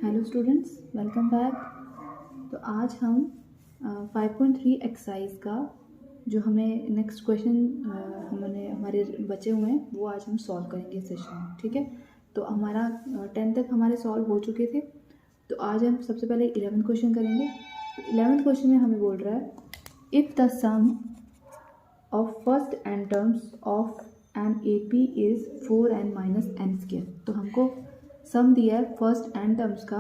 Hello students, welcome back. तो आज हम 5.3 एक्सरसाइज का जो हमें नेक्स्ट क्वेश्चन हमने हमारे बचे हुए हैं वो आज हम सॉल्व करेंगे सेशन में। ठीक है, तो हमारा 10 तक हमारे सॉल्व हो चुके थे। तो आज हम सबसे पहले 11th क्वेश्चन करेंगे। 11th क्वेश्चन में हमें बोल रहा है if the sum of first n terms of an AP is 4n minus n square. तो हमको सम दिया है फर्स्ट n टर्म्स का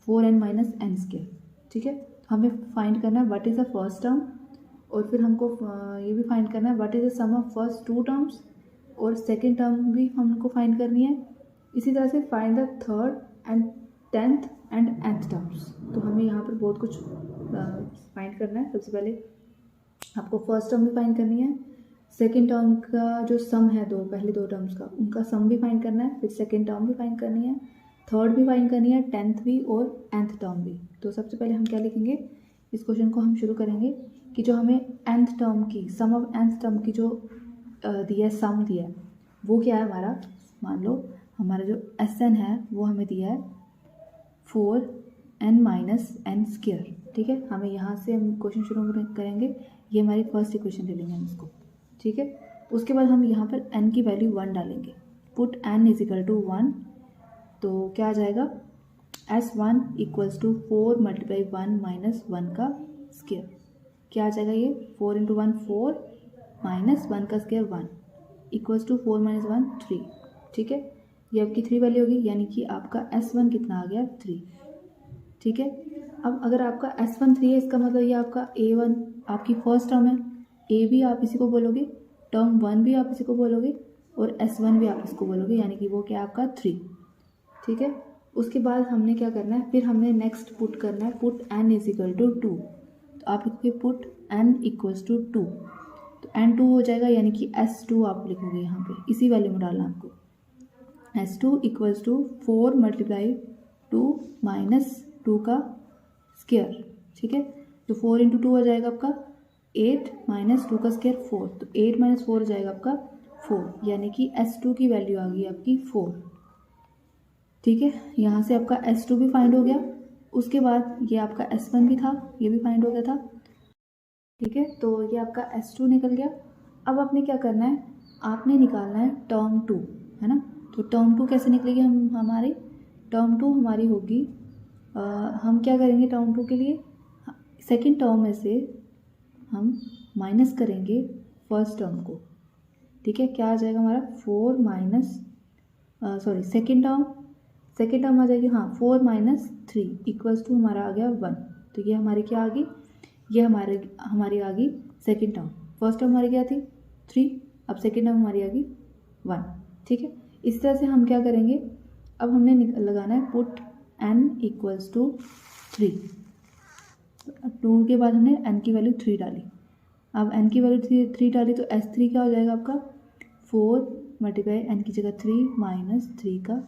4n माइनस n स्क्वायर। ठीक है, हमें फाइंड करना है what is the first term, और फिर हमको ये भी फाइंड करना है what is the sum of first 2 terms, और सेकेंड टर्म भी हमको फाइंड करनी है। इसी तरह से find the third and 10th and nth terms. तो हमें यहाँ पर बहुत कुछ फाइंड करना है। सबसे पहले आपको फर्स्ट टर्म भी फाइंड करनी है, सेकेंड टर्म का जो सम है पहले दो टर्म्स का उनका सम भी फाइंड करना है, फिर सेकेंड टर्म भी फाइंड करनी है, थर्ड भी फाइंड करनी है, 10th भी और nth टर्म भी। तो सबसे पहले हम क्या लिखेंगे, इस क्वेश्चन को हम शुरू करेंगे कि जो हमें nth टर्म की सम ऑफ nth टर्म की जो दिया है, सम दिया है वो क्या है हमारा। मान लो हमारा जो Sn है वो हमें दिया है 4n माइनस n स्क्वायर। ठीक है, हमें यहाँ से हम क्वेश्चन शुरू करेंगे। ये हमारी फर्स्ट इक्वेशन ले लेंगे हम इसको। ठीक है, उसके बाद हम यहाँ पर n की वैल्यू 1 डालेंगे। Put n is equal to 1, तो क्या आ जाएगा S1 equals to 4 multiply 1 minus 1 का स्क्वायर। क्या आ जाएगा ये 4 इंटू 1 4 माइनस 1 का स्क्वायर 1 इक्वल्स टू 4 माइनस 1 3। ठीक है, ये आपकी 3 वैल्यू होगी, यानी कि आपका S1 कितना आ गया 3। ठीक है, अब अगर आपका S1 3 है, इसका मतलब ये आपका A1 आपकी फर्स्ट टर्म है, A भी आप इसी को बोलोगे, टर्म 1 भी आप इसी को बोलोगे, और S1 भी आप इसको बोलोगे, यानी कि वो क्या आपका 3। ठीक है, उसके बाद हमने क्या करना है, फिर हमने नेक्स्ट पुट करना है, put n is equal to 2। तो आप लिखोगे पुट n इक्वल्स टू 2, तो n 2 हो जाएगा, यानी कि S2 आप लिखोगे यहाँ पे, इसी वैल्यू में डालना आपको। S2 equals to 4 multiply 2 minus 2 का स्क्वायर। ठीक है, तो 4 इंटू 2 हो जाएगा आपका 8 माइनस 2 का स्क्वायर 4, तो 8 माइनस 4 हो जाएगा आपका 4, यानी कि S2 की वैल्यू आ गई आपकी 4। ठीक है, यहाँ से आपका S2 भी फाइंड हो गया। उसके बाद ये आपका S1 भी था, ये भी फाइंड हो गया था। ठीक है, तो ये आपका S2 निकल गया। अब आपने क्या करना है, आपने निकालना है टर्म 2, है ना। तो टर्म 2 कैसे निकलेगी, हमारी टर्म 2 हमारी होगी, हम क्या करेंगे टर्म 2 के लिए, सेकेंड टर्म में से हम माइनस करेंगे फर्स्ट टर्म को। ठीक है, क्या आ जाएगा हमारा 4 माइनस सेकेंड टर्म आ जाएगी, हाँ 4 माइनस 3 इक्वल्स टू हमारा आ गया 1। तो ये हमारी क्या आ गई, ये हमारी आ गई सेकेंड टर्म। फर्स्ट टर्म हमारी क्या थी 3, अब सेकेंड टर्म हमारी आ गई 1। ठीक है, इस तरह से हम क्या करेंगे, अब हमने लगाना है पुट n इक्वल्स टू 3। 2 के बाद हमने n की वैल्यू 3 डाली। अब n की वैल्यू 3 डाली, तो S3 क्या हो जाएगा आपका 4 मल्टीप्लाई n की जगह 3 माइनस 3 का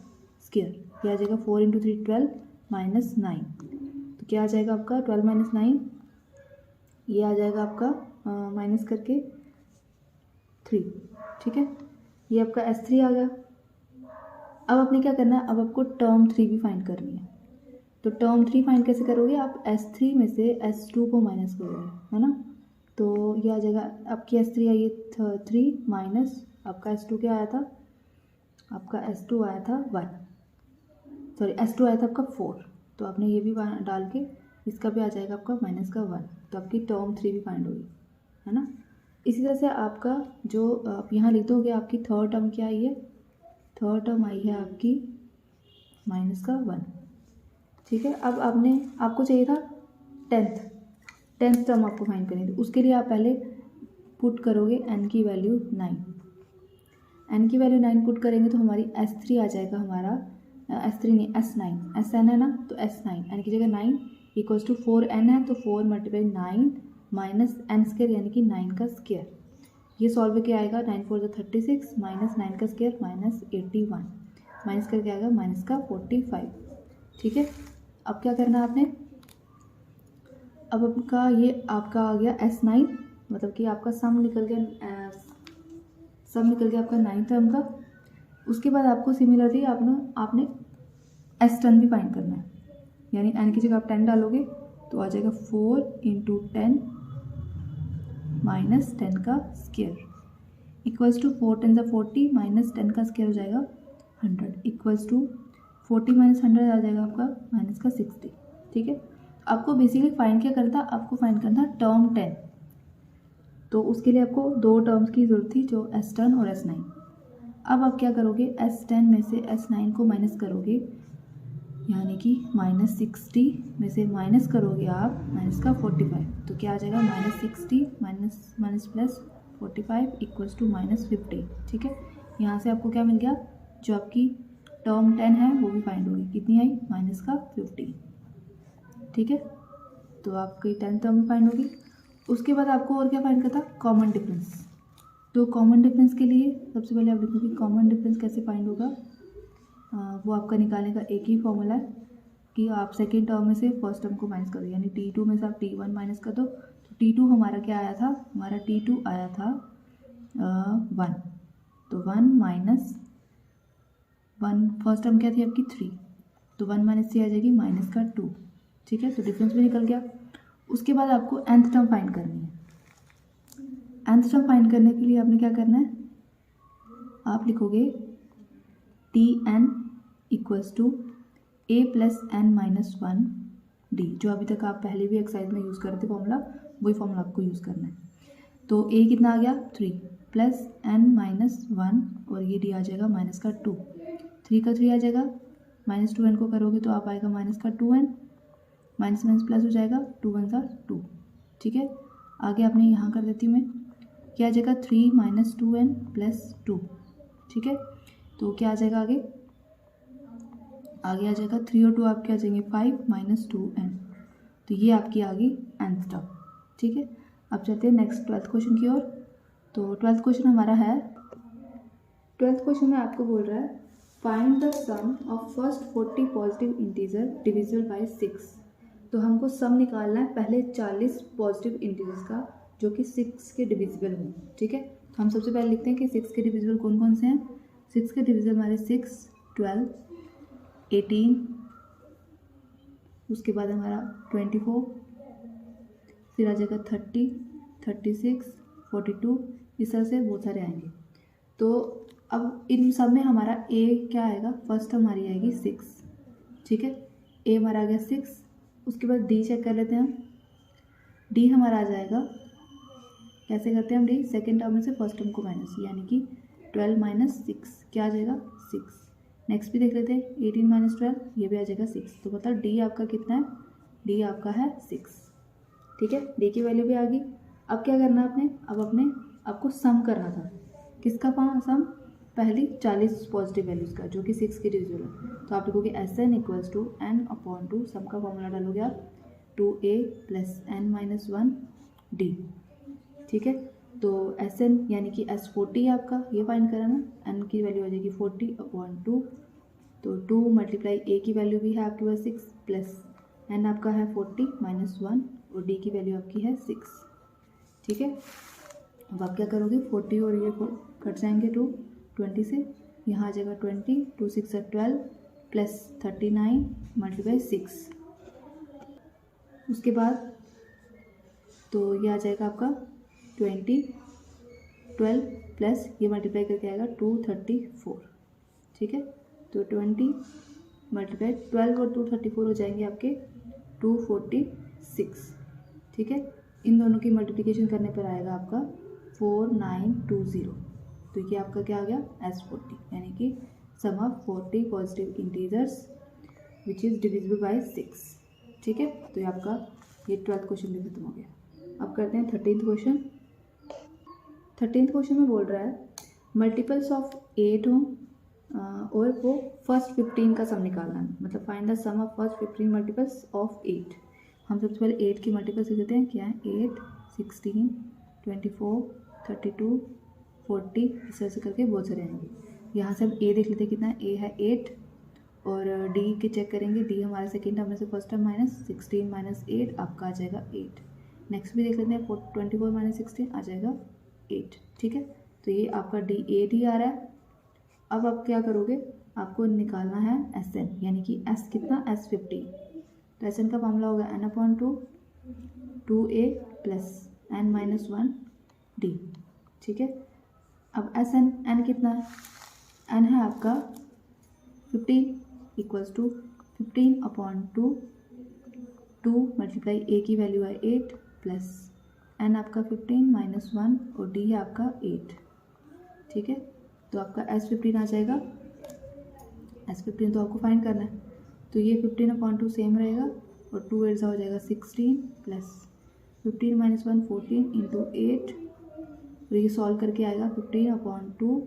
स्क्वायर। क्या आ जाएगा 4 इंटू 3 12 माइनस 9, तो क्या आ जाएगा आपका 12 माइनस 9, ये आ जाएगा आपका माइनस करके 3। ठीक है, ये आपका S3 आ गया। अब आपने क्या करना है, अब आपको टर्म 3 भी फाइंड करनी है। तो टर्म 3 फाइंड कैसे करोगे, आप S3 में से S2 को माइनस करोगे, है ना। तो ये आ जाएगा आपकी S3 आई 3 माइनस आपका S2 क्या आया था, आपका S2 आया था 1, सॉरी S2 आया था आपका 4। तो आपने ये भी डाल के इसका भी आ जाएगा आपका माइनस का 1, तो आपकी टर्म 3 भी फाइंड होगी, है ना। इसी तरह से आपका जो आप यहाँ लिख दोगे, आपकी थर्ड टर्म क्या आई है, थर्ड टर्म आई है आपकी माइनस का 1। ठीक है, अब आपको चाहिए था टेंथ टर्म आपको फाइंड करनी थी। उसके लिए आप पहले पुट करोगे n की वैल्यू 9। n की वैल्यू 9 पुट करेंगे तो हमारी S3 आ जाएगा हमारा, S3 नहीं S9, Sn है ना, तो S9 n की जगह 9 इक्वल्स टू 4n है, तो 4 मल्टीप्लाई 9 माइनस n स्क्वायर, यानी कि 9 का स्क्वायर। ये सॉल्व क्या आएगा, 9 4 36 माइनस 9 का स्क्वायर माइनस 81, माइनस करके आएगा माइनस का 45। ठीक है, अब क्या करना है आपने, अब आपका आ गया S9, मतलब कि आपका सम निकल गया आपका 9 टर्म का। उसके बाद आपको सिमिलरली आपने S10 भी फाइंड करना है। यानी n की जगह आप 10 डालोगे तो आ जाएगा 4 इंटू 10 माइनस 10 का स्क्वायर इक्वल्स टू 4 10 40 माइनस 10 का स्क्वायर हो जाएगा 100 इक्वल्स टू 40 माइनस 100 आ जाएगा आपका माइनस का 60। ठीक है, आपको बेसिकली फाइंड क्या करना था, आपको फाइंड करना था टर्म 10। तो उसके लिए आपको दो टर्म्स की ज़रूरत थी, जो S10 और S9। अब आप क्या करोगे, S10 में से S9 को माइनस करोगे, यानी कि माइनस 60 में से माइनस करोगे आप माइनस का 45, तो क्या आ जाएगा minus 60 minus minus plus 45 equals to minus 50। ठीक है, यहाँ से आपको क्या मिल गया, जो आपकी टर्म 10 है वो भी फाइंड होगी, कितनी आई माइनस का 50। ठीक है, तो आपकी 10 टर्म फाइंड होगी। उसके बाद आपको और क्या फाइंड करता, कॉमन डिफरेंस। तो कॉमन डिफरेंस के लिए सबसे पहले आप लिखोगे कॉमन डिफरेंस कैसे फाइंड होगा, वो आपका निकालने का एक ही फॉर्मूला है कि आप सेकेंड टर्म में से फर्स्ट टर्म को माइनस करो, यानी T2 में से आप T1 माइनस कर दो। तो T2 हमारा क्या आया था, हमारा T2 आया था 1, तो 1 माइनस 1 फर्स्ट टर्म क्या थी आपकी 3, तो 1 माइनस 3 आ जाएगी माइनस का 2। ठीक है, तो डिफरेंस भी निकल गया। उसके बाद आपको nth टर्म फाइंड करनी है। nth टर्म फाइंड करने के लिए आपने क्या करना है, आप लिखोगे Tn equals to a plus n minus 1 d, जो अभी तक आप पहले भी एक्सरसाइज में यूज़ करते फॉर्मूला, वही फॉर्मूला आपको यूज़ करना है। तो a कितना आ गया 3 प्लस n माइनस 1 और ये d आ जाएगा माइनस का 2, 3 का 3 आ जाएगा, माइनस 2n को करोगे तो आप आएगा माइनस का 2n, माइनस माइनस प्लस हो जाएगा, 2 1 सा 2। ठीक है, आगे आपने यहाँ कर देती हूँ मैं, क्या आ जाएगा 3 माइनस 2n प्लस 2। ठीक है, तो क्या आ जाएगा आगे आ जाएगा 3 और 2 आपके आ जाएंगे 5 माइनस 2n, तो ये आपकी आ गई nth टर्म। ठीक है, अब चलते हैं नेक्स्ट 12th क्वेश्चन की ओर। तो 12th क्वेश्चन हमारा है, 12th क्वेश्चन में आपको बोल रहा है find the sum of first 40 positive integer divisible by 6। तो हमको सम निकालना है पहले 40 पॉजिटिव इंटीजर्स का जो कि 6 के डिविजिबल हों। ठीक है, तो हम सबसे पहले लिखते हैं कि 6 के डिविजिबल कौन कौन से हैं। 6 के डिविजिबल हमारे 6, 12, 18, उसके बाद हमारा 24, फिर आ जाएगा 30, 36, 42, इस तरह से बहुत सारे आएंगे। तो अब इन सब में हमारा a क्या आएगा, फर्स्ट हमारी आएगी 6। ठीक है, a हमारा आ गया 6। उसके बाद d चेक कर लेते हैं हम, d हमारा आ जाएगा, कैसे करते हैं हम d, सेकेंड टर्म में से फर्स्ट टर्म को माइनस, यानी कि 12 माइनस 6 क्या आ जाएगा 6। नेक्स्ट भी देख लेते हैं 18 माइनस 12, ये भी आ जाएगा 6। तो मतलब d आपका कितना है, d आपका है 6। ठीक है, d की वैल्यू भी आ गई। अब क्या करना है आपने, अब आपको सम करना था, किसका सम, पहली 40 पॉजिटिव वैल्यूज़ का जो कि 6 की डिविजिबल है। तो आप लिखोगे Sn इक्वल्स टू n/2, सम का फॉर्मूला डालोगे आप 2a plus n minus 1 d। ठीक है, तो Sn यानी कि S40 आपका ये फाइंड करा ना, n की वैल्यू आ जाएगी 40/2, तो 2 मल्टीप्लाई a की वैल्यू भी है आपके पास 6 प्लस n आपका है 40 माइनस 1 और d की वैल्यू आपकी है 6। ठीक है, अब आप क्या करोगे, 40 और ये कट जाएंगे 20 से, यहाँ आ जाएगा 20, 2 6 12 प्लस 39 मल्टीप्लाई 6। उसके बाद तो ये आ जाएगा आपका 20, 12 प्लस ये मल्टीप्लाई करके आएगा 234। ठीक है, तो 20 मल्टीप्लाई 12 और 234 हो जाएंगे आपके 246। ठीक है, इन दोनों की मल्टीप्लिकेशन करने पर आएगा आपका 4920। तो ये आपका क्या आ गया S40, यानी कि sum of 40 positive integers which is divisible by 6। ठीक है, तो ये आपका ये 12th क्वेश्चन भी खत्म हो गया। अब करते हैं 13th क्वेश्चन। 13th क्वेश्चन में बोल रहा है मल्टीपल्स ऑफ 8 हो और वो फर्स्ट 15 का सम निकालना है, मतलब find the sum of first 15 multiples of 8। हम सबसे पहले 8 की मल्टीपल्स लिख देते हैं, क्या है 8, 16, 24, 32, 40, इस तरह से करके बहुत सारे आएंगे। यहाँ से हम a देख लेते हैं कितना है, a है 8 और d के चेक करेंगे, d हमारे सेकेंड टर्म में से फर्स्ट टर्म माइनस 16 माइनस 8 आपका आ जाएगा 8। नेक्स्ट भी देख लेते हैं 24 माइनस 16 आ जाएगा 8। ठीक है, तो ये आपका d 8 ही आ रहा है। अब आप क्या करोगे, आपको निकालना है Sn, यानी कि s कितना S50। तो एस एन का फॉर्मूला होगा n/2 2a plus n-1 d। ठीक है, अब एस एन कितना है, एन है आपका 15 इक्वल्स टू 15/2 2 मल्टीप्लाई ए की वैल्यू है 8 प्लस एन आपका 15 - 1 और डी है आपका 8। ठीक है, तो आपका S15 आ जाएगा। S15 तो आपको फाइंड करना है, तो ये 15/2 सेम रहेगा और 2 8 हो जाएगा 16 प्लस 15 - 1 14 इंटू 8, और ये सॉल्व करके आएगा 15/2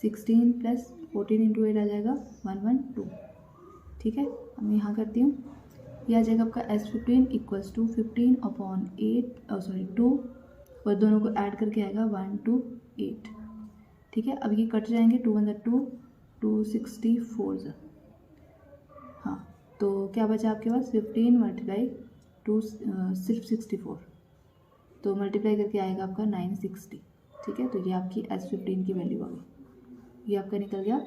16 प्लस 14 इंटू 8 आ जाएगा 112। ठीक है, अब मैं यहाँ करती हूँ, यह आ जाएगा आपका S15 इक्वल्स टू 2 और दोनों को ऐड करके आएगा 128। ठीक है, अब ये कट जाएंगे, 2 1 2 264। हाँ, तो क्या बचा आपके पास 15 मल्टीप्लाई 2 सिर्फ 64, तो मल्टीप्लाई करके आएगा आपका 960। ठीक है, तो ये आपकी S15 की वैल्यू आ गई। ये आपका निकल गया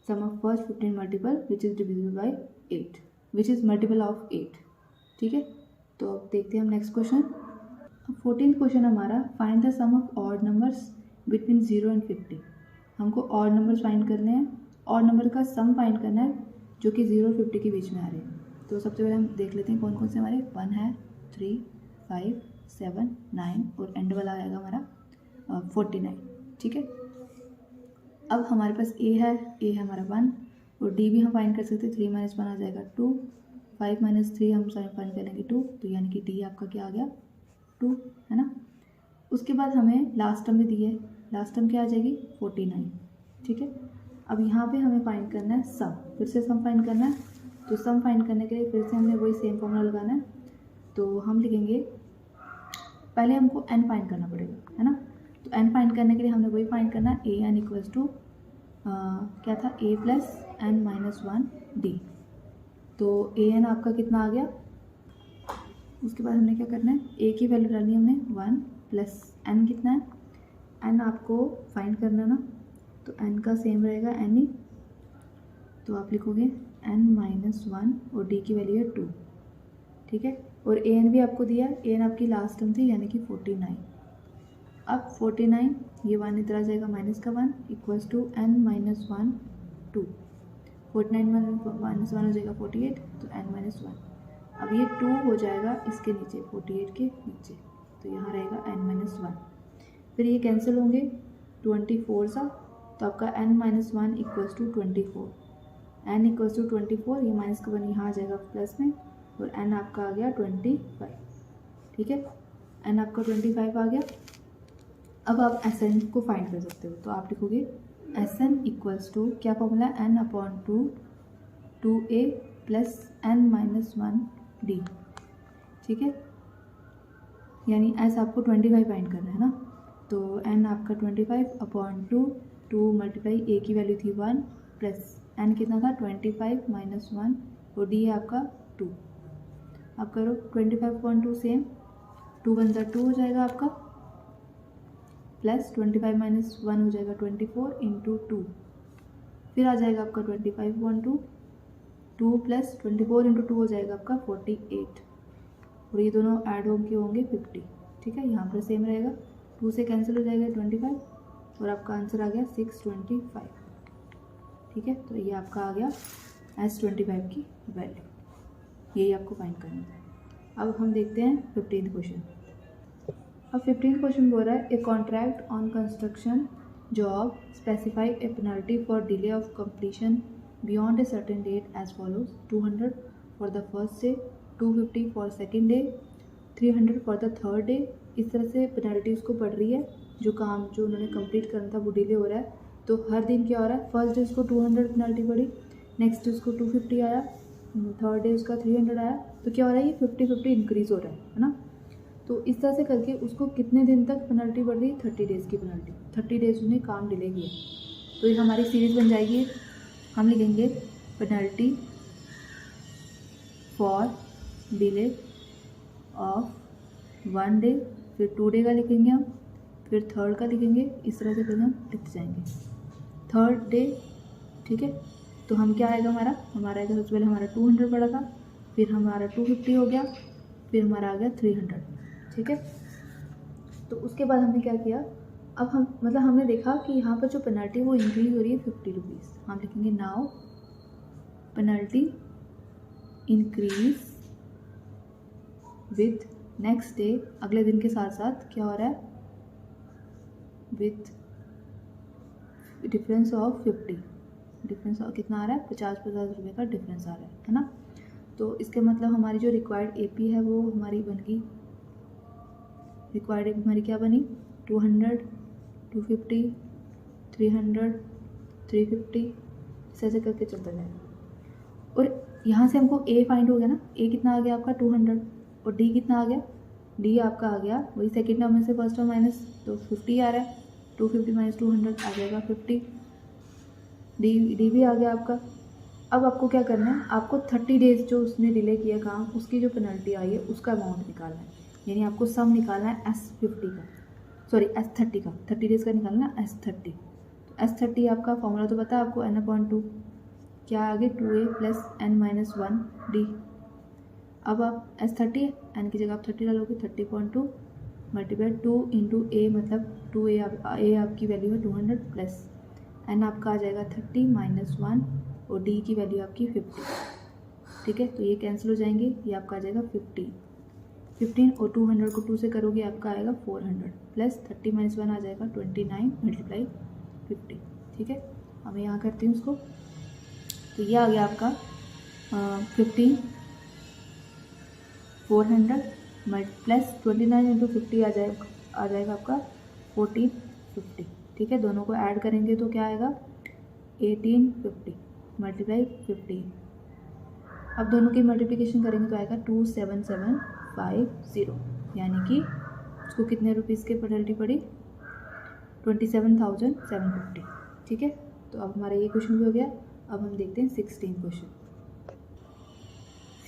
sum of first 15 multiple which is divisible by 8 which is multiple of 8। ठीक है, तो अब देखते हैं हम नेक्स्ट क्वेश्चन। 14th क्वेश्चन हमारा find the sum of odd numbers between 0 and 50। हमको ऑड नंबर्स फाइंड करने हैं, ऑड नंबर का सम फाइंड करना है जो कि 0 और 50 के बीच में आ रहे हैं। तो सबसे पहले हम देख लेते हैं कौन कौन से हमारे 1 है, 3 5 7 9 और एंड वाला आएगा हमारा 49। ठीक है, अब हमारे पास ए है हमारा 1 और डी भी हम फाइंड कर सकते हैं। 3 - 1 आ जाएगा 2, 5 - 3 हम फाइंड करेंगे 2, तो यानी कि डी आपका क्या आ गया 2, है ना। उसके बाद हमें लास्ट टर्म भी दी है, लास्ट टर्म क्या आ जाएगी 49। ठीक है, अब यहाँ पे हमें फाइंड करना है सम, फिर से सम फाइंड करना है। तो सम फाइंड करने के लिए फिर से हमें वही सेम फॉर्मूला लगाना है। तो हम लिखेंगे, पहले हमको n फाइंड करना पड़ेगा, है ना। तो n फाइंड करने के लिए हमने वही फाइंड करना है, ए एन इक्वल्स टू क्या था a प्लस n-1 d। तो ए एन आपका कितना आ गया, उसके बाद हमने क्या करना है, a की वैल्यू डालनी है हमने 1 प्लस n कितना है, n आपको फाइंड करना ना, तो n का सेम रहेगा n ही, तो आप लिखोगे n-1 और d की वैल्यू है 2। ठीक है, और a n भी आपको दिया, a n आपकी लास्ट टर्म थी यानी कि 49। अब 49 ये 1 इधर आ जाएगा माइनस का 1 इक्वल्स टू n-1 2, 49 - 1 हो जाएगा 48, तो n-1। अब ये 2 हो जाएगा इसके नीचे 48 के नीचे, तो यहाँ रहेगा n-1। फिर ये कैंसिल होंगे 24 सा, तो आपका n-1 equals to 24, n equals to 24, ये माइनस का 1 यहाँ आ जाएगा प्लस में, और n आपका आ गया 25। ठीक है, n आपका 25 आ गया। अब आप एस एन को फाइंड कर सकते हो, तो आप लिखोगे एस एन इक्वल्स टू क्या formula n/2 2a plus n-1 d। ठीक है, यानी एस आपको 25 फाइंड करना है ना, तो n आपका 25/2 2 मल्टीप्लाई a की वैल्यू थी 1 प्लस n कितना था 25 - 1 और d है आपका 2। आप करो 25/2 सेम, 2 1 2 हो जाएगा आपका, प्लस 25 - 1 हो जाएगा 24 इंटू 2, फिर आ जाएगा आपका 25/2 2 प्लस 24 इंटू 2 हो जाएगा आपका 48, और ये दोनों ऐड होंगे 50। ठीक है, यहाँ पर सेम रहेगा, 2 से कैंसिल हो जाएगा 25 और आपका आंसर आ गया 625। ठीक है, तो ये आपका आ गया S25 की वैल्यू, यही आपको फाइंड करना है। अब हम देखते हैं 15th क्वेश्चन। अब 15th क्वेश्चन बोल रहा है a contract on construction job specify a penalty for delay of completion beyond a certain date as follows 200 for the first day, 250 for second day, 300 for the third day. इस तरह से penalty उसको पड़ रही है, जो काम जो उन्होंने कंप्लीट करना था वो डिले हो रहा है। तो हर दिन क्या हो रहा है, फर्स्ट डे उसको 200 पेनल्टी पड़ी, नेक्स्ट डे उसको 250 आया, थर्ड डे उसका 300 आया, तो क्या हो रहा है, ये 50-50 इंक्रीज़ हो रहा है ना। तो इस तरह से करके उसको कितने दिन तक पेनल्टी बढ़ रही है, 30 डेज़ की पेनल्टी, 30 डेज़ उसने काम डिले किया। तो ये हमारी सीरीज़ बन जाएगी, हम लिखेंगे penalty for delay of 1 day, फिर 2 डे का लिखेंगे हम, फिर थर्ड का लिखेंगे, इस तरह से फिर हम लिखते जाएंगे थर्ड डे। ठीक है, तो हम क्या आएगा हमारा आएगा सबसे पहले हमारा 200 पड़ा था, फिर हमारा 250 हो गया, फिर हमारा आ गया 300। ठीक है, तो उसके बाद हमने क्या किया, अब हम मतलब हमने देखा कि यहाँ पर जो पेनल्टी वो इंक्रीज हो रही है 50 रुपीज़। हम लिखेंगे now penalty increase with next day, अगले दिन के साथ साथ क्या हो रहा है, विथ डिफरेंस ऑफ 50, डिफरेंस कितना आ रहा है, 50 रुपये का डिफरेंस आ रहा है ना। तो इसके मतलब हमारी जो रिक्वायर्ड एपी है वो हमारी बन गई, रिक्वायर्ड एपी हमारी क्या बनी, 200, 250, 300, 350, ऐसे करके चलता जाएगा। और यहाँ से हमको ए फाइंड हो गया ना, ए कितना आ गया आपका 200, और डी कितना आ गया, डी आपका आ गया वही सेकेंड टर्म में से फर्स्ट टर्म माइनस, तो 50 आ रहा है, 250 माइनस 200 आ जाएगा 50, डी भी आ गया आपका। अब आपको क्या करना है, आपको 30 डेज जो उसने डिले किया काम, उसकी जो पेनल्टी आई है उसका अमाउंट निकालना है, यानी आपको सम निकालना है S50 का, सॉरी S30 का, 30 डेज का निकालना है S30। तो S30 आपका फॉर्मूला तो पता है आपको, n/2 क्या आगे 2a प्लस n-1 d। अब आप S30 n की जगह आप 30 डालोगे, 30.2 मल्टीप्लाई 2 इंटू ए, मतलब 2a a आपकी वैल्यू है 200 प्लस n आपका आ जाएगा 30 माइनस 1 और d की वैल्यू आपकी 50। ठीक है, तो ये कैंसिल हो जाएंगे, ये आपका आ जाएगा 15 और 200 को 2 से करोगे आपका आएगा 400 प्लस 30 माइनस 1 आ जाएगा 29 मल्टीप्लाई 50। ठीक है, अब मैं यहाँ करती हूँ उसको, तो ये आ गया आपका 15 400 प्लस 29 इंटू 50 आ जाएगा आपका 1450। ठीक है, दोनों को ऐड करेंगे तो क्या आएगा 1850 मल्टीप्लाई 50। अब दोनों की मल्टीप्लिकेशन करेंगे तो आएगा 27750, यानी कि उसको कितने रुपीज़ की पेनल्टी पड़ी, 27,750। ठीक है, तो अब हमारा ये क्वेश्चन भी हो गया। अब हम देखते हैं 16 क्वेश्चन।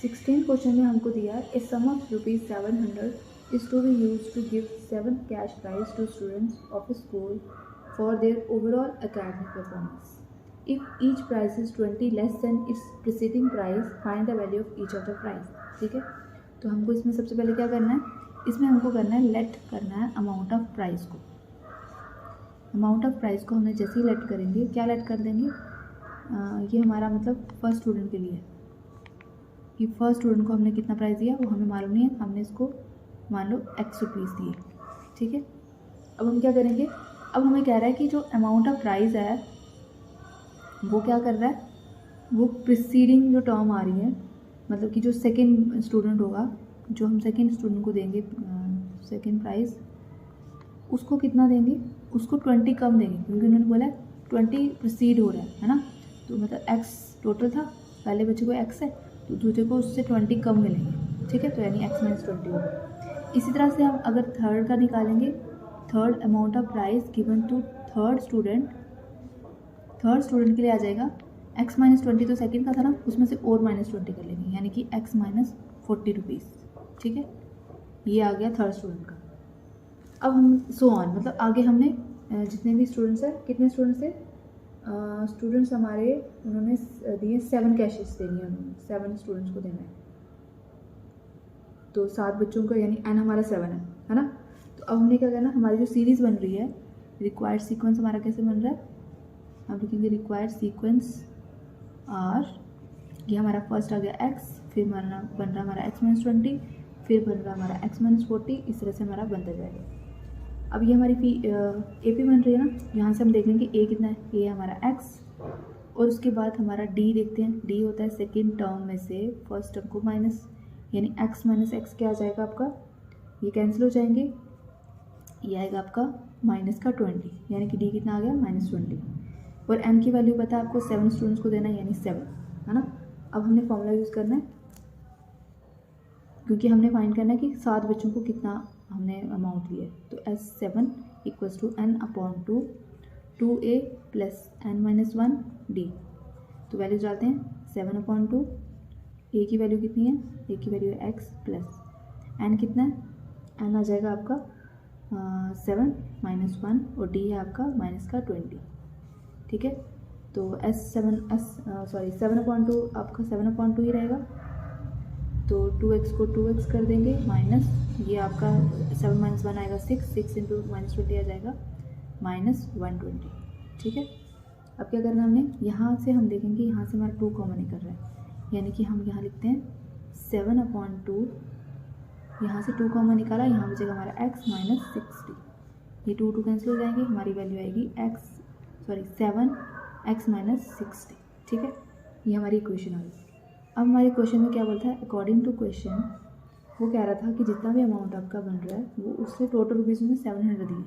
16 क्वेश्चन में हमको दिया है, ए सम of ₹700 is to be used to give 7 cash prize to students of a school for their overall academic performance. If each prize is 20 less than its preceding prize, find the value of each of the prize. ठीक है, तो हमको इसमें सबसे पहले क्या करना है, इसमें हमको करना है लेट करना है अमाउंट ऑफ प्राइस को। अमाउंट ऑफ प्राइस को हमने जैसे ही लेट करेंगे, क्या लेट कर देंगे, ये हमारा मतलब फर्स्ट स्टूडेंट के लिए है कि फर्स्ट स्टूडेंट को हमने कितना प्राइस दिया वो हमें मालूम नहीं है, हमने इसको मान लो x रुपीज़ दिए। ठीक है, अब हम क्या करेंगे, अब हमें कह रहा है कि जो अमाउंट ऑफ प्राइस है वो क्या कर रहा है, वो प्रिसीडिंग जो टर्म आ रही है, मतलब कि जो सेकंड स्टूडेंट होगा, जो हम सेकंड स्टूडेंट को देंगे सेकंड प्राइस, उसको कितना देंगे, उसको 20 कम देंगे, क्योंकि उन्होंने बोला 20 प्रोसीड हो रहा है ना, तो मतलब x टोटल था, पहले बच्चे को x है तो दूसरे को उससे 20 कम मिलेंगे। ठीक है, तो यानी x माइनस 20 होगा। इसी तरह से हम अगर थर्ड का निकालेंगे, third amount of price given to third student के लिए आ जाएगा x माइनस 20, तो सेकेंड का था ना, उसमें से और माइनस 20 कर लेंगे, यानी कि x माइनस 40 रुपीज़। ठीक है, ये आ गया थर्ड स्टूडेंट का। अब हम सो ऑन, मतलब आगे हमने जितने भी स्टूडेंट्स हैं, कितने स्टूडेंट्स थे, स्टूडेंट्स हमारे उन्होंने दिए 7 कैशेस देनी है, उन्होंने 7 स्टूडेंट्स को देना है, तो 7 बच्चों को, यानी n हमारा 7 है ना। तो अब हमने क्या करना, हमारी जो सीरीज़ बन रही है, रिक्वायर्ड सीक्वेंस हमारा कैसे बन रहा है, हम लिखेंगे रिक्वायर्ड सीक्वेंस आर, ये हमारा फर्स्ट आ गया x, फिर बन रहा हमारा x माइनस 20, फिर बन रहा हमारा x माइनस 40, इस तरह से हमारा बनता जाएगा। अब ये हमारी ए पी बन रही है ना, यहाँ से हम देख लेंगे a कितना है, a हमारा x, और उसके बाद हमारा d देखते हैं, d होता है सेकेंड टर्म में से फर्स्ट टर्म को माइनस, यानी x माइनस x क्या आ जाएगा आपका, ये कैंसिल हो जाएंगे, ये आएगा आपका माइनस का 20, यानी कि d कितना आ गया माइनस 20, और n की वैल्यू पता है आपको 7 स्टूडेंट्स को देना है, यानी 7 है ना। अब हमने फॉर्मूला यूज़ करना है, क्योंकि हमने फाइंड करना है कि 7 बच्चों को कितना हमने अमाउंट दिया है, तो S7 equals to n/2 2a plus n-1 d, तो वैल्यूज डालते हैं 7/2, a की वैल्यू कितनी है, a की वैल्यू है x प्लस n कितना है, n आ जाएगा आपका 7 माइनस 1 और d है आपका माइनस का 20। ठीक है, तो 7/2 आपका 7/2 ही रहेगा, तो 2x को 2x कर देंगे माइनस ये आपका 7 माइनस 1 आएगा 6, 6 इंटू माइनस 20 आ जाएगा -120। ठीक है, अब क्या करना हमने, यहाँ से हम देखेंगे यहाँ से हमारा 2 कॉमन निकल रहा है, यानी कि हम यहाँ लिखते हैं 7/2, यहाँ से 2 कॉमन निकाला, यहाँ बचेगा हमारा x माइनस 60, ये 2 कैंसिल हो जाएंगे, हमारी वैल्यू आएगी 7x माइनस 60। ठीक है, ये हमारी इक्वेशन आ गई। अब हमारे क्वेश्चन में क्या बोलता है, अकॉर्डिंग टू क्वेश्चन वो कह रहा था कि जितना भी अमाउंट आपका बन रहा है वो उससे टोटल रुपीज़ में 700 दिए,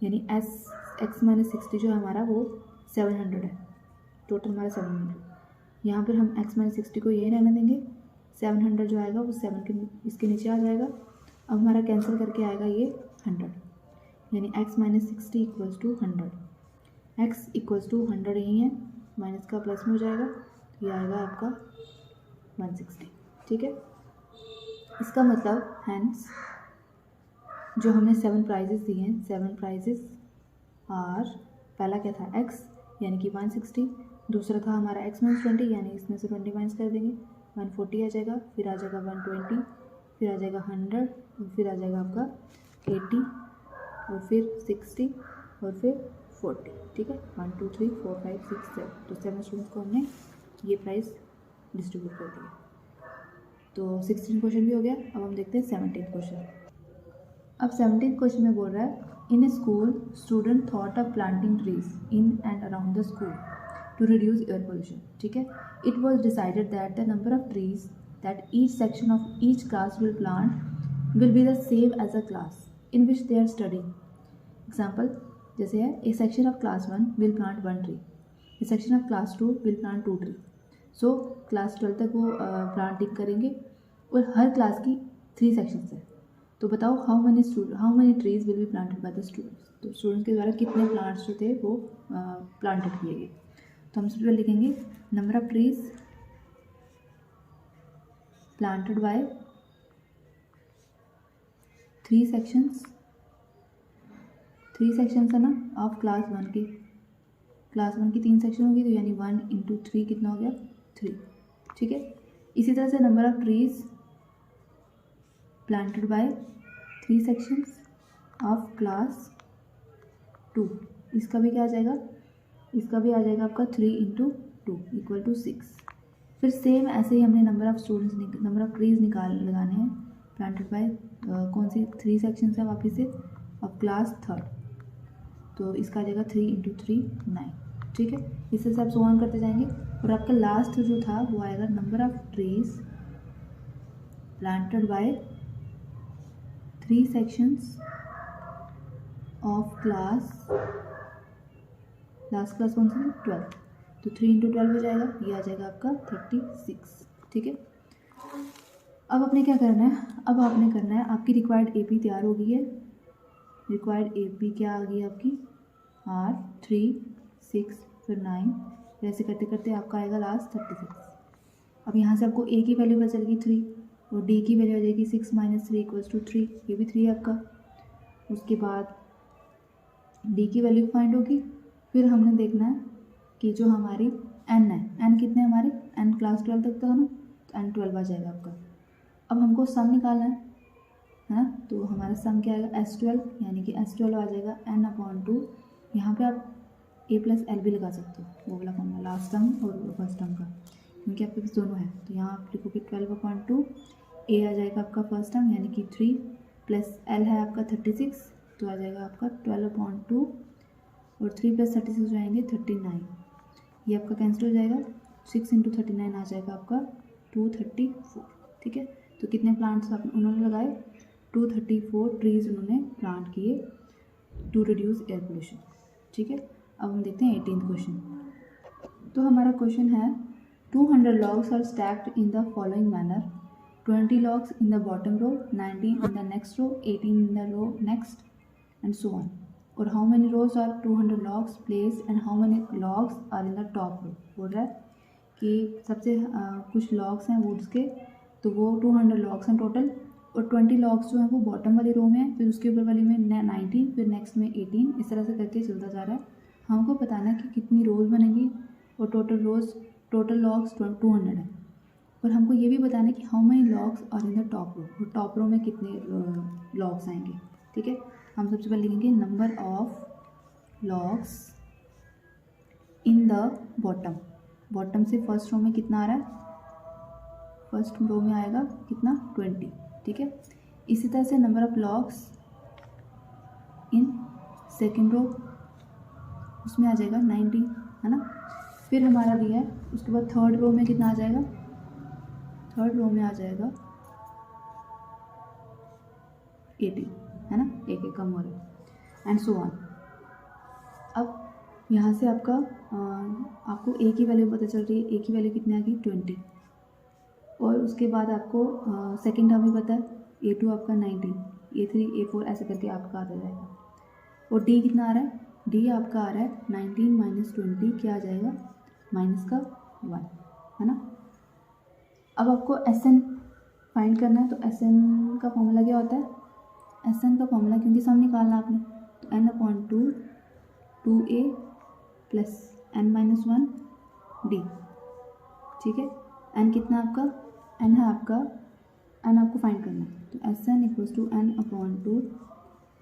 यानी x माइनस 60 जो है हमारा वो 700 है, टोटल हमारा 700। यहाँ पर हम x माइनस 60 को ये रहने देंगे, 700 जो आएगा वो 7 के इसके नीचे आ जाएगा। अब हमारा कैंसिल करके आएगा ये 100, यानी x minus 60 equals to 100, x equals to 100 यही है, माइनस का प्लस में हो जाएगा, तो ये आएगा आपका 160। ठीक है, इसका मतलब हैंस जो हमने 7 प्राइजेस दिए हैं, 7 प्राइजेस आर, पहला क्या था x यानी कि 160, दूसरा था हमारा x माइनस 20 यानी इसमें से 20 माइनस कर देंगे 140 आ जाएगा, फिर आ जाएगा 120, फिर आ जाएगा 100, और फिर आ जाएगा आपका 80, और फिर 60, और फिर 40। ठीक है, 1 2 3 4 5 6 7, तो 7 स्टूडेंट्स को हमने ये प्राइस डिस्ट्रीब्यूट कर दिया। तो 16 क्वेश्चन भी हो गया। अब हम देखते हैं 17 क्वेश्चन। अब 17 क्वेश्चन में बोल रहा है, in a school student thought of planting trees in and around the school to reduce air pollution. ठीक है, it was decided that the number of trees that each section of each class will plant will be the same as the class in which they are studying. Example जैसे है, a section of class 1 will plant 1 tree, a section of class 2 will plant 2 tree. So class 12 तक वो planting करेंगे और हर class की 3 sections है। तो बताओ how many trees will be planted by the students. तो स्टूडेंट्स के द्वारा कितने प्लांट्स जो थे वो प्लांटेड किए गए। तो हम सबसे लिखेंगे number of trees planted by 3 sections, 3 sections है ना ऑफ क्लास 1 की, क्लास 1 की 3 सेक्शन होगी, तो यानी 1 इंटू 3 कितना हो गया 3। ठीक है, इसी तरह से number of trees planted by 3 sections of class 2, इसका भी क्या आ जाएगा, इसका भी आ जाएगा आपका 3 इंटू 2 इक्वल टू 6। फिर सेम ऐसे ही हमने नंबर ऑफ ट्रीज लगाने हैं प्लांटेड बाय कौन सी 3 सेक्शन है वापस से अब क्लास 3, तो इसका आ जाएगा 3 इंटू 3 9। ठीक है, इससे सब सो ऑन करते जाएंगे और आपका लास्ट जो था वो आएगा number of trees planted by 3 sections of class, last class कौन सी 12, तो 3 इंटू 12 हो जाएगा, ये आ जाएगा आपका 36। ठीक है, अब आपने क्या करना है, अब आपने करना है, आपकी रिक्वायर्ड एपी तैयार हो गई है, रिक्वायर्ड एपी क्या आ गई आपकी R 3 6 फिर 9, ऐसे करते करते आपका आएगा लास्ट 36। अब यहाँ से आपको ए की वैल्यू पता चलेगी 3 और डी की वैल्यू आ जाएगी 6 माइनस 3 इक्वल्स टू 3, ये भी 3 है आपका। उसके बाद डी की वैल्यू फाइंड होगी, फिर हमने देखना है कि जो हमारी n है, n कितने हमारे n क्लास 12 तक था ना, तो n 12 आ जाएगा आपका। अब हमको सम निकालना है ना, तो हमारा सम क्या आएगा S12, यानी कि S12 आ जाएगा n/2। यहाँ पे आप a प्लस एल भी लगा सकते हो, वो वाला फॉर्मूला लास्ट टर्म और फर्स्ट टर्म का, क्योंकि आपके पास दोनों है। तो यहाँ आप लिखोगे 12/2, a आ जाएगा आपका फर्स्ट टर्म यानी कि 3 प्लस एल है आपका 36, तो आ जाएगा आपका 12/2 और 3 प्लस 36 जाएंगे 39, ये आपका कैंसिल हो जाएगा, 6 इंटू 39 आ जाएगा आपका 234। ठीक है, तो कितने प्लांट्स उन्होंने लगाए 234 ट्रीज उन्होंने प्लांट किए टू रिड्यूस एयर पोल्यूशन। ठीक है, अब हम देखते हैं 18th क्वेश्चन। तो हमारा क्वेश्चन है 200 logs are stacked in the following manner, 20 logs in the bottom row, 19 in the next row, 18 in the row next and so on. और how many rows are 200 logs placed and how many logs are in the top row। बोल रहा है कि सबसे कुछ logs हैं woods के, तो वो 200 logs हैं टोटल, और 20 logs जो हैं वो बॉटम वाली रो में है, फिर उसके ऊपर वाली में 19, फिर नेक्स्ट में 18, इस तरह से करके चलता जा रहा है। हमको बताना है कि कितनी रोज़ बनेंगी और टोटल logs 200 है, और हमको ये भी बताना है कि how many logs are in the top row, तो टॉप रो में कितने लॉग्स आएंगे। ठीक है, हम सबसे पहले लिखेंगे number of logs in the bottom. Bottom से फर्स्ट रो में कितना आ रहा है, फर्स्ट रो में आएगा कितना 20। ठीक है, इसी तरह से number of logs in second row, उसमें आ जाएगा 90, है ना। फिर हमारा दिया है, उसके बाद थर्ड रो में कितना आ जाएगा, थर्ड रो में आ जाएगा 80, है ना, एक कम हो रहा है एंड सो ऑन। अब यहाँ से आपका आपको ए की वैल्यू पता चल रही है, ए की वैल्यू कितनी आ गई 20, और उसके बाद आपको सेकेंड टर्म भी पता है, A2 आपका 19, A3 A4 ऐसे करके आपका आता जाएगा। और D कितना आ रहा है, D आपका आ रहा है 19 माइनस 20, क्या आ जाएगा माइनस का 1, है ना। अब आपको SN फाइंड करना है, तो SN का फॉर्मूला क्या होता है, SN का फॉर्मूला क्योंकि सम निकालना आपने, तो n/2 2a plus n-1 d। ठीक है, n कितना आपका, n है आपका, n आपको फाइंड करना है, तो SN इक्वल्स टू n/2,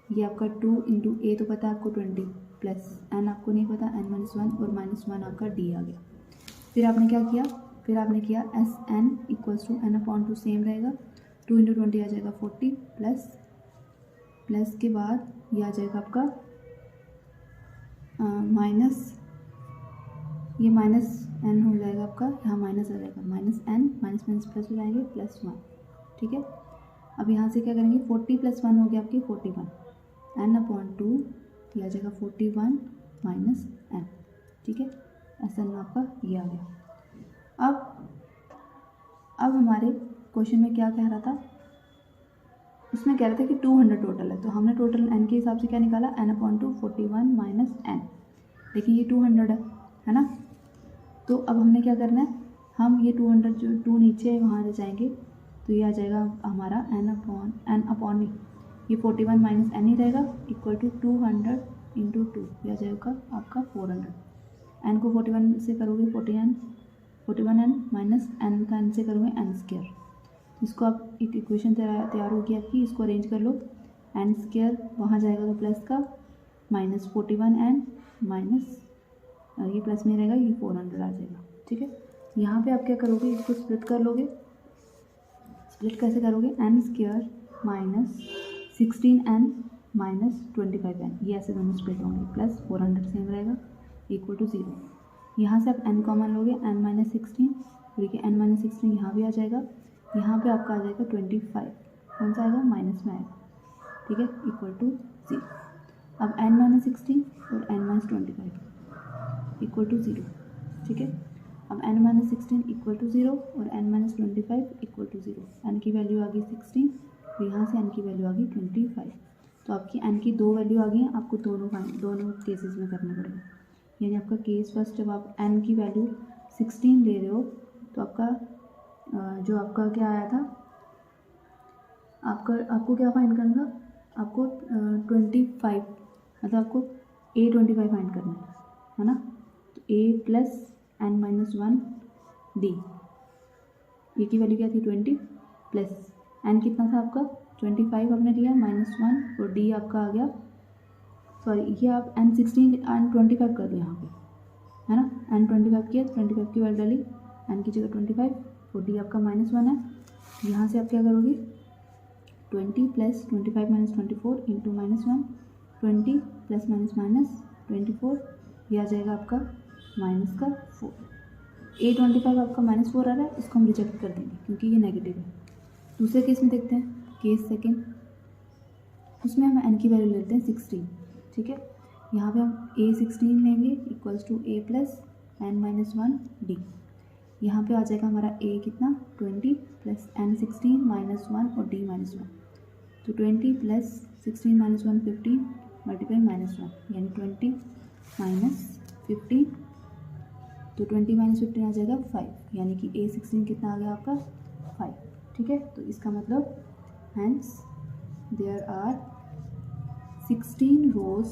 ये आपका 2 इंटू ए तो पता है आपको 20 प्लस n आपको नहीं पता n-1 और -1 आपका d आ गया। फिर आपने क्या किया, फिर आपने किया SN equals to n/2 same रहेगा, 2 इंटू 20 आ जाएगा 40 प्लस के बाद ये आ जाएगा आपका माइनस, ये माइनस n हो जाएगा आपका, यहाँ माइनस आ जाएगा, minus n minus minus plus हो जाएंगे +1। ठीक है, अब यहाँ से क्या करेंगे, 40 + 1 हो गया आपकी 41, n/2 ये आ जाएगा 41 माइनस n। ठीक है, SN आपका ये आ गया। अब हमारे क्वेश्चन में क्या कह रहा था, उसमें कह रहा था कि 200 टोटल है, तो हमने टोटल n के हिसाब से क्या निकाला, n/2 41 माइनस n। देखिए ये 200 है ना, तो अब हमने क्या करना है, हम ये 200 जो 2 नीचे वहाँ ले जाएंगे, तो ये आ जाएगा हमारा n/n ये 41 माइनस n ही रहेगा इक्वल टू 200 इंटू 2, ये आ जाएगा आपका 400। n को 41 से करोगे 41n माइनस n का n से करोगे n²। इसको आप एक इक्वेशन तैयार होगी आपकी, इसको अरेंज कर लो, n² वहाँ जाएगा तो प्लस का, माइनस 41n माइनस ये प्लस में रहेगा, ये 400 आ जाएगा। ठीक है, यहाँ पे आप क्या करोगे, इसको स्प्लिट कर लोगे, स्प्लिट कैसे करोगे, n² minus 16n minus 25n, ये ऐसे दोनों स्प्लिट होंगे, प्लस 400 सेम रहेगा इक्वल टू 0। यहाँ से आप n कॉमन लोगे, n-16, देखिए n-16 यहाँ भी आ जाएगा, यहाँ पे आपका आ जाएगा 25, कौन सा आएगा माइनस में आएगा। ठीक है, इक्वल टू 0। अब n-16 और n-25 इक्वल टू 0। ठीक है, अब n-16 इक्वल टू 0 और n-25 इक्वल टू 0, n की वैल्यू आ गई 16, और यहाँ से n की वैल्यू आ गई 25। तो आपकी n की 2 वैल्यू आ गई हैं, आपको दोनों केसेस में करना पड़ेगा। यानी आपका केस फर्स्ट, जब आप n की वैल्यू 16 ले रहे हो, तो आपका जो आपका क्या आया था, आपको क्या फाइंड करना था, आपको 25 मतलब आपको a25 फाइंड करना है ना। तो a प्लस n-1 d, ए की वैल्यू क्या थी 20 प्लस n कितना था आपका 25 आपने लिया -1, और d आपका आ गया, सॉरी ये आप n16 n25 कर दो यहाँ पे, है ना, n25 किया, 25 की वैल्यू डाली, n की जगह 25 और d आपका -1 है। यहाँ से आप क्या करोगे, 20 plus 25 minus 24 into -1, 20 plus minus 24, ये आ जाएगा आपका -4। a25 आपका -4 आ रहा है, इसको हम रिजेक्ट कर देंगे क्योंकि ये नेगेटिव है। दूसरे केस में देखते हैं, केस सेकेंड, उसमें हम n की वैल्यू लेते हैं 16। ठीक है, यहाँ पे हम a16 लेंगे equals to a plus n-1 d, यहाँ पे आ जाएगा हमारा a कितना 20 प्लस n16 -1 और d -1, तो 20 प्लस 16 -1 15 मल्टीप्लाई -1 यानी 20 माइनस 15, तो 20 माइनस 15 आ जाएगा 5, यानी कि a16 कितना आ गया आपका 5। ठीक है, तो इसका मतलब hence there are 16 rows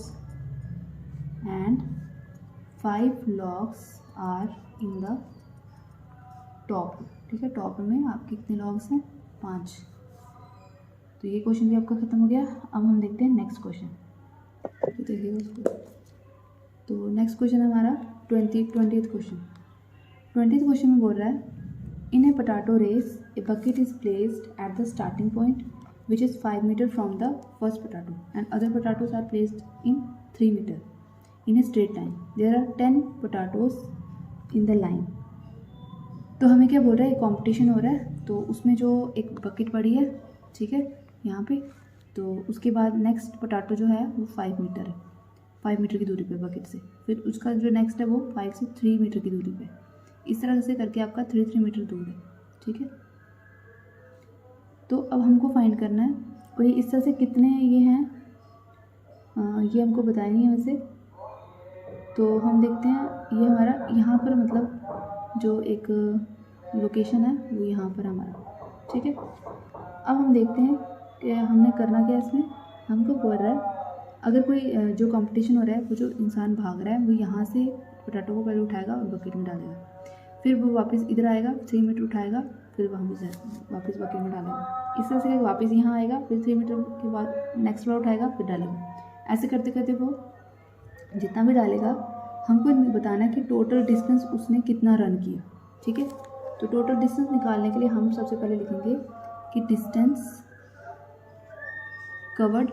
and 5 logs are in the top. ठीक है, टॉप में आपके कितने लॉग्स हैं, 5। तो ये क्वेश्चन भी आपका ख़त्म हो गया। अब हम देखते हैं नेक्स्ट क्वेश्चन। तो देखिए उसको, तो नेक्स्ट क्वेश्चन हमारा 20th क्वेश्चन। 20th क्वेश्चन में बोल रहा है, in a potato race a bucket is placed at the starting point which is 5 metre from the first potato and other potatoes are placed in 3 metre in a straight line. There are 10 potatoes in the line. तो हमें क्या बोल रहा है, competition हो रहा है, तो उसमें जो एक बकेट पड़ी है, ठीक है, यहाँ पे, तो उसके बाद नेक्स्ट पोटैटो जो है वो 5 मीटर है, 5 मीटर की दूरी पे बकेट से। फिर उसका जो नेक्स्ट है वो 5 से 3 मीटर की दूरी पे। इस तरह से करके आपका 3 मीटर दूर है, ठीक है। तो अब हमको फाइंड करना है कोई इस तरह से कितने ये हैं, ये हमको बताएंगे वैसे। तो हम देखते हैं, ये हमारा यहाँ पर मतलब जो एक लोकेशन है वो यहाँ पर हमारा, ठीक है। अब हम देखते हैं कि हमने करना क्या इसमें। हमको बोल रहा है अगर कोई जो कंपटीशन हो रहा है, वो जो इंसान भाग रहा है वो यहाँ से पोटैटो को पहले उठाएगा और बकेट में डालेगा, फिर वो वापस इधर आएगा, 3 मीटर उठाएगा, फिर वहाँ से वापस बकेट में डालेगा। इस तरह से वापस यहाँ आएगा, फिर 3 मीटर के बाद नेक्स्ट बार उठाएगा, फिर डालेगा। ऐसे करते करते वो जितना भी डालेगा, हमको बताना है कि टोटल डिस्टेंस उसने कितना रन किया, ठीक है। तो टोटल डिस्टेंस निकालने के लिए हम सबसे पहले लिखेंगे कि distance covered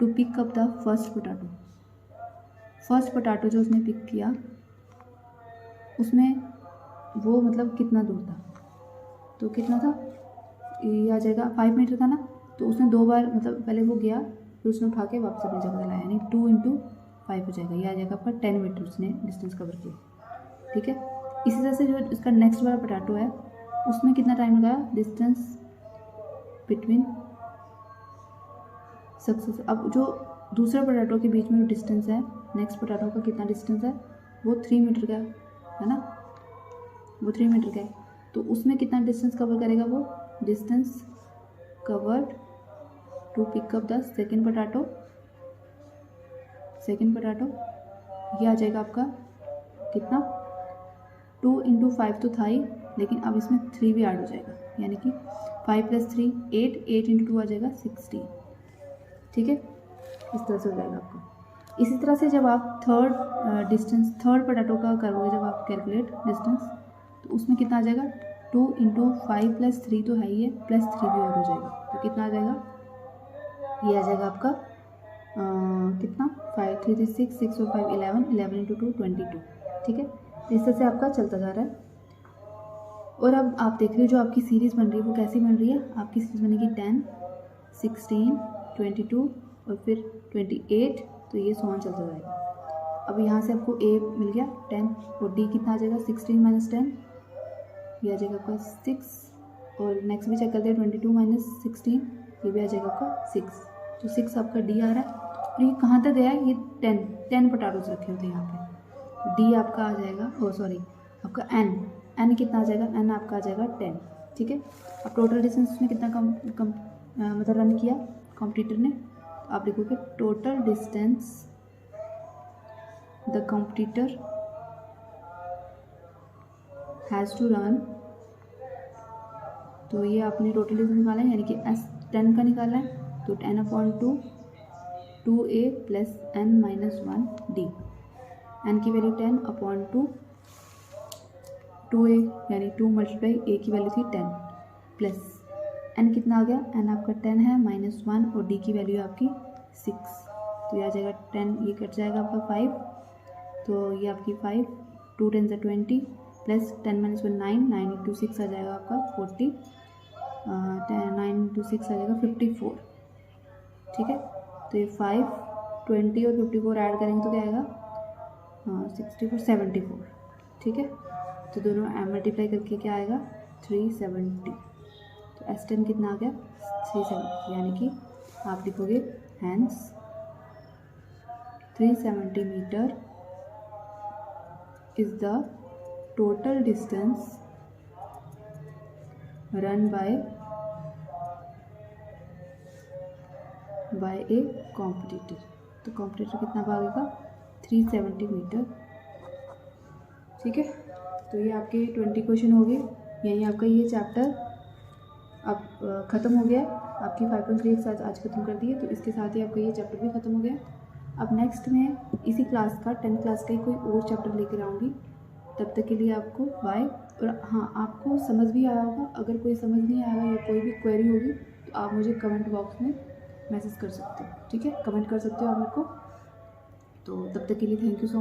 to pick up the first potato. First potato जो उसने पिक किया उसमें वो मतलब कितना दूर था, तो कितना था, ये आ जाएगा 5 मीटर था ना। तो उसने 2 बार मतलब पहले वो गया, फिर उसने उठा के वापस अपनी जगह लाया, यानी 2 × 5 हो जाएगा। ये आ जाएगा आपका 10 मीटर उसने डिस्टेंस कवर किया, ठीक है। इसी तरह से जो इसका नेक्स्ट वाला पोटैटो है उसमें कितना टाइम लगाया, डिस्टेंस बिटवीन सक्सेस। अब जो दूसरे पोटैटो के बीच में जो डिस्टेंस है, नेक्स्ट पोटैटो का कितना डिस्टेंस है, वो 3 मीटर का है ना, वो 3 मीटर का है। तो उसमें कितना डिस्टेंस कवर करेगा, वो distance covered to pick up the second potato. ये आ जाएगा आपका कितना, 2 × 5 तो था ही, लेकिन अब इसमें 3 भी ऐड हो जाएगा, यानी कि 5 + 3 8, 8 × 2 आ जाएगा 16, ठीक है। इस तरह से हो जाएगा आपका। इसी तरह से जब आप थर्ड पोटैटो का करोगे, जब आप कैलकुलेट डिस्टेंस, तो उसमें कितना आ जाएगा, 2 × 5 + 3 तो है ही है, +3 भी और हो जाएगा, तो कितना आ जाएगा, ये आ जाएगा आपका कितना, 5 3 3 6 6 और 5 11, 11 × 2 22, ठीक है। इस तरह से आपका चलता जा रहा है। और अब आप देख रहे हो जो आपकी सीरीज़ बन रही है वो कैसी बन रही है, आपकी सीरीज़ बनेगी 10 16 22 और फिर 28, तो ये सॉन चलता जाएगा। अब यहाँ से आपको ए मिल गया 10 और डी कितना आ जाएगा, 16 - 10, ये आ जाएगा आपका 6। और नेक्स्ट भी चेक करते हैं, 22 - 16, ये भी आ जाएगा आपका 6। तो 6 आपका डी आ रहा है। और ये कहाँ तक गया है, ये 10 पोटैटोज रखे होते हैं यहाँ पे, तो डी आपका आ जाएगा, आपका एन कितना आ जाएगा, एन आपका आ जाएगा 10, ठीक है। अब टोटल डिस्टेंस उसने कितना मतलब रन किया कॉम्पिटिटर ने, तो आप लिखोगे total distance the competitor has to run. तो ये आपने टोटल डिस्टेंस निकाला है, यानी कि S10 का निकाला है, तो 10/2 2a + n - 1 d। n की वैल्यू 10/2 2a, यानी 2 × a की वैल्यू थी 10 प्लस n कितना आ गया, n आपका 10 है -1 और d की वैल्यू आपकी 6, तो ये आ जाएगा 10, ये कट जाएगा आपका 5, तो ये आपकी 5, 2 × 10 = 20 प्लस 10 - 1 9, 9 × 6 आ जाएगा आपका 40, 9 × 6 आ जाएगा 54, ठीक है। तो ये 5 20 और 54 ऐड करेंगे तो क्या आएगा, 64 74, ठीक है। तो दोनों मल्टीप्लाई करके क्या आएगा, 370। तो S10 कितना आ गया, 370, यानी कि आप लिखोगे hence 370 metre is the total distance run by a competitor. तो कॉम्पिटिटर कितना भागेगा, 370 मीटर, ठीक है। तो ये आपके 20 क्वेश्चन हो गए, यही आपका ये चैप्टर अब ख़त्म हो गया। आपकी 5.3 एक साथ आज ख़त्म कर दी है, तो इसके साथ ही आपका ये चैप्टर भी ख़त्म हो गया। अब नेक्स्ट में इसी क्लास का 10th क्लास का ही कोई और चैप्टर लेकर आऊँगी। तब तक के लिए आपको बाय। और हाँ, आपको समझ भी आया होगा। अगर कोई समझ नहीं आएगा या कोई भी क्वेरी होगी तो आप मुझे कमेंट बॉक्स में मैसेज कर सकते हो, ठीक है, कमेंट कर सकते हो आप मेरे को। तो तब तक के लिए थैंक यू सो